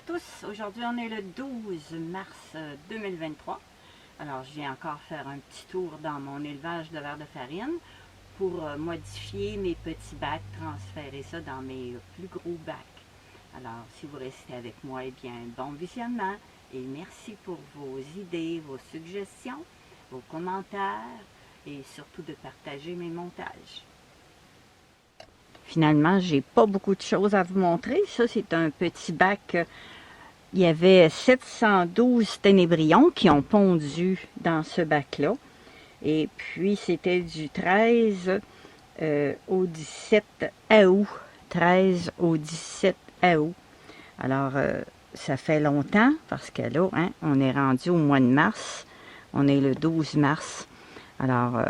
tous, aujourd'hui on est le 12 mars 2023. Alors je viens encore faire un petit tour dans mon élevage de verre de farine pour modifier mes petits bacs, transférer ça dans mes plus gros bacs. Alors si vous restez avec moi, eh bien bon visionnement et merci pour vos idées, vos suggestions, vos commentaires et surtout de partager mes montages. Finalement, j'ai pas beaucoup de choses à vous montrer. Ça, c'est un petit bac. Il y avait 712 ténébrions qui ont pondu dans ce bac-là. Et puis, c'était du 13 au 17 août. 13 au 17 août. Alors, ça fait longtemps parce que là, hein, on est rendu au mois de mars. On est le 12 mars. Alors,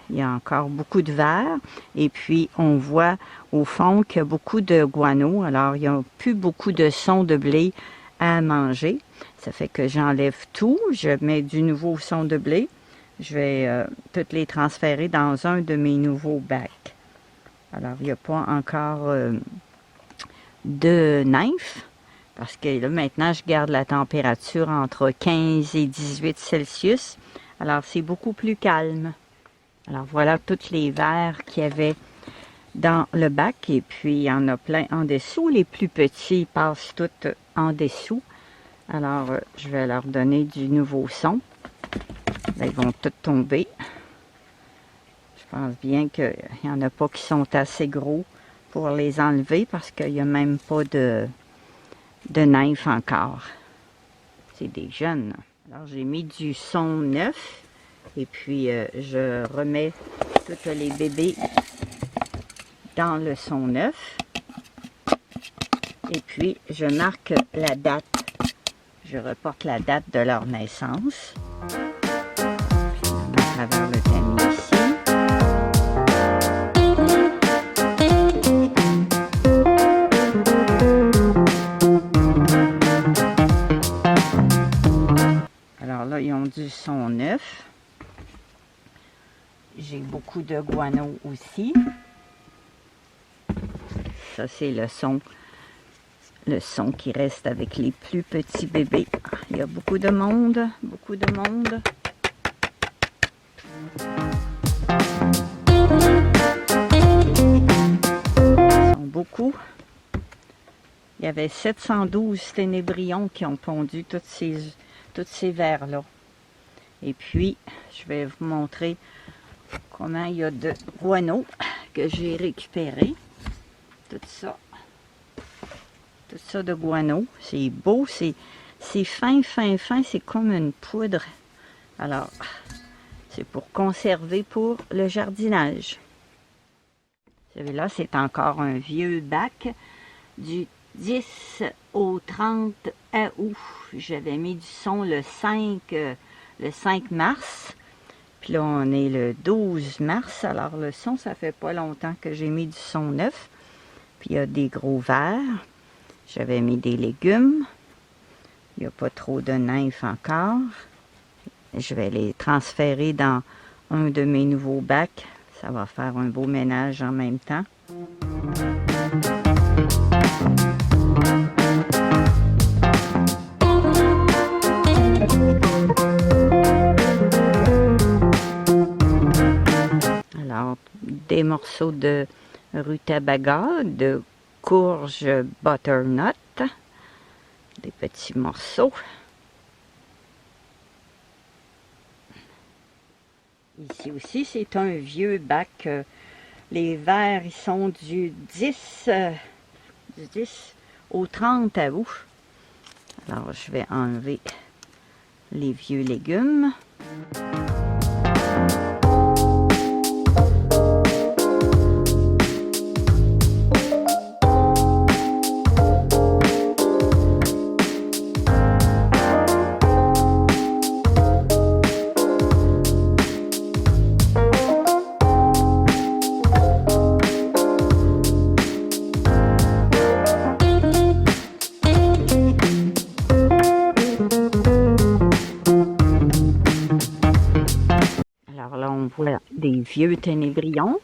il y a encore beaucoup de vers et puis on voit au fond qu'il y a beaucoup de guano. Alors, il n'y a plus beaucoup de son de blé à manger. Ça fait que j'enlève tout. Je mets du nouveau son de blé. Je vais toutes les transférer dans un de mes nouveaux bacs. Alors, il n'y a pas encore de nymphes parce que là, maintenant, je garde la température entre 15 et 18 Celsius. Alors, c'est beaucoup plus calme. Alors, voilà tous les vers qu'il y avait dans le bac. Et puis, il y en a plein en dessous. Les plus petits passent tous en dessous. Alors, je vais leur donner du nouveau son. Là, ils vont tous tomber. Je pense bien qu'il n'y en a pas qui sont assez gros pour les enlever parce qu'il n'y a même pas de nymphes encore. C'est des jeunes. Alors, j'ai mis du son neuf. Et puis, je remets tous les bébés dans le son neuf. Et puis, je marque la date. Je reporte la date de leur naissance. À travers le tamis ici. Alors là, ils ont du son neuf. J'ai beaucoup de guano aussi. Ça, c'est le son qui reste avec les plus petits bébés. Il y a beaucoup de monde, beaucoup de monde. Ils sont beaucoup. Il y avait 712 ténébrions qui ont pondu tous ces vers-là. Et puis, je vais vous montrer comment il y a de guano que j'ai récupéré. Tout ça de guano. C'est beau, c'est fin, c'est comme une poudre. Alors, c'est pour conserver pour le jardinage. Celui-là, c'est encore un vieux bac du 10 au 30 août. J'avais mis du son le 5 mars. Puis là, on est le 12 mars. Alors, le son, ça fait pas longtemps que j'ai mis du son neuf. Puis, il y a des gros vers. J'avais mis des légumes. Il n'y a pas trop de nymphes encore. Je vais les transférer dans un de mes nouveaux bacs. Ça va faire un beau ménage en même temps. Alors, des morceaux de rutabaga, de courge butternut, des petits morceaux. Ici aussi, c'est un vieux bac. Les vers, ils sont du 10 au 30 août. Alors, je vais enlever les vieux légumes. Voilà, des vieux ténébrions.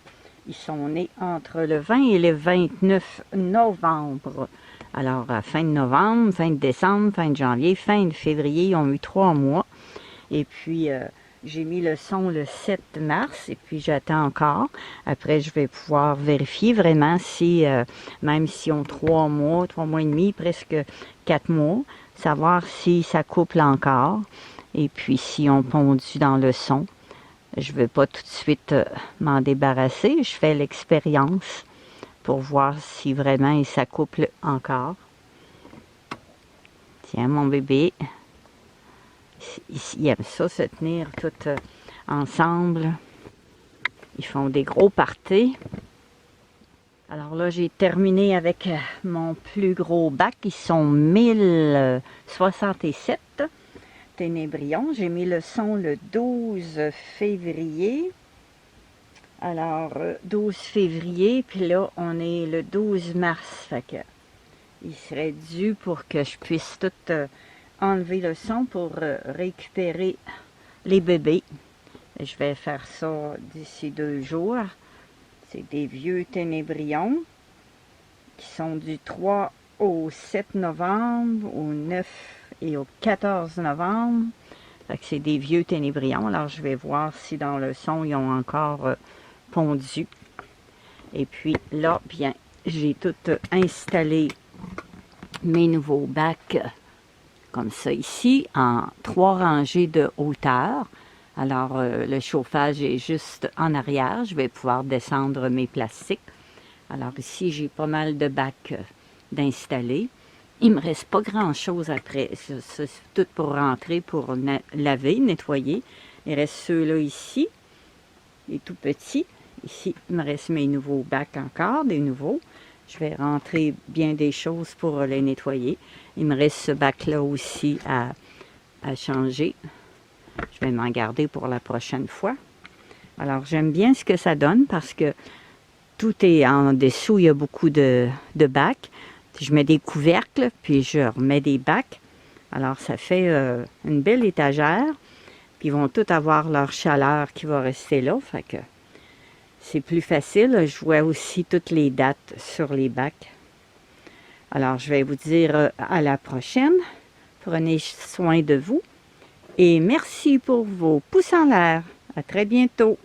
Ils sont nés entre le 20 et le 29 novembre Alors, à fin de novembre, fin de décembre, fin de janvier, fin de février, ils ont eu 3 mois. Et puis, j'ai mis le son le 7 mars et puis j'attends encore. Après, je vais pouvoir vérifier vraiment si, même si on 3 mois et demi, presque 4 mois, savoir si ça couple encore. Et puis, si on pondit dans le son. Je ne veux pas tout de suite m'en débarrasser. Je fais l'expérience pour voir si vraiment il s'accouple encore. Tiens, mon bébé. Ils aiment ça, se tenir tout ensemble. Ils font des gros parties. Alors là, j'ai terminé avec mon plus gros bac. Ils sont 1067 ténébrions. J'ai mis le son le 12 février. Alors, 12 février, puis là, on est le 12 mars. Fait que il serait dû pour que je puisse tout enlever le son pour récupérer les bébés. Et je vais faire ça d'ici 2 jours. C'est des vieux ténébrions qui sont du 3 au 7 novembre, au 9 et au 14 novembre. Fait que c'est des vieux ténébrions. Alors, je vais voir si dans le son, ils ont encore pondu. Et puis là, bien, j'ai tout installé mes nouveaux bacs comme ça ici, en 3 rangées de hauteur. Alors, le chauffage est juste en arrière. Je vais pouvoir descendre mes plastiques. Alors ici, j'ai pas mal de bacs d'installer. Il me reste pas grand-chose après. C'est tout pour rentrer, pour laver, nettoyer. Il reste ceux-là ici, les tout petits. Ici, il me reste mes nouveaux bacs encore, des nouveaux. Je vais rentrer bien des choses pour les nettoyer. Il me reste ce bac-là aussi à changer. Je vais m'en garder pour la prochaine fois. Alors, j'aime bien ce que ça donne parce que tout est en dessous. Il y a beaucoup de bacs. Je mets des couvercles, puis je remets des bacs. Alors, ça fait une belle étagère. Puis, ils vont tous avoir leur chaleur qui va rester là. Fait que c'est plus facile. Je vois aussi toutes les dates sur les bacs. Alors, je vais vous dire à la prochaine. Prenez soin de vous. Et merci pour vos pouces en l'air. À très bientôt.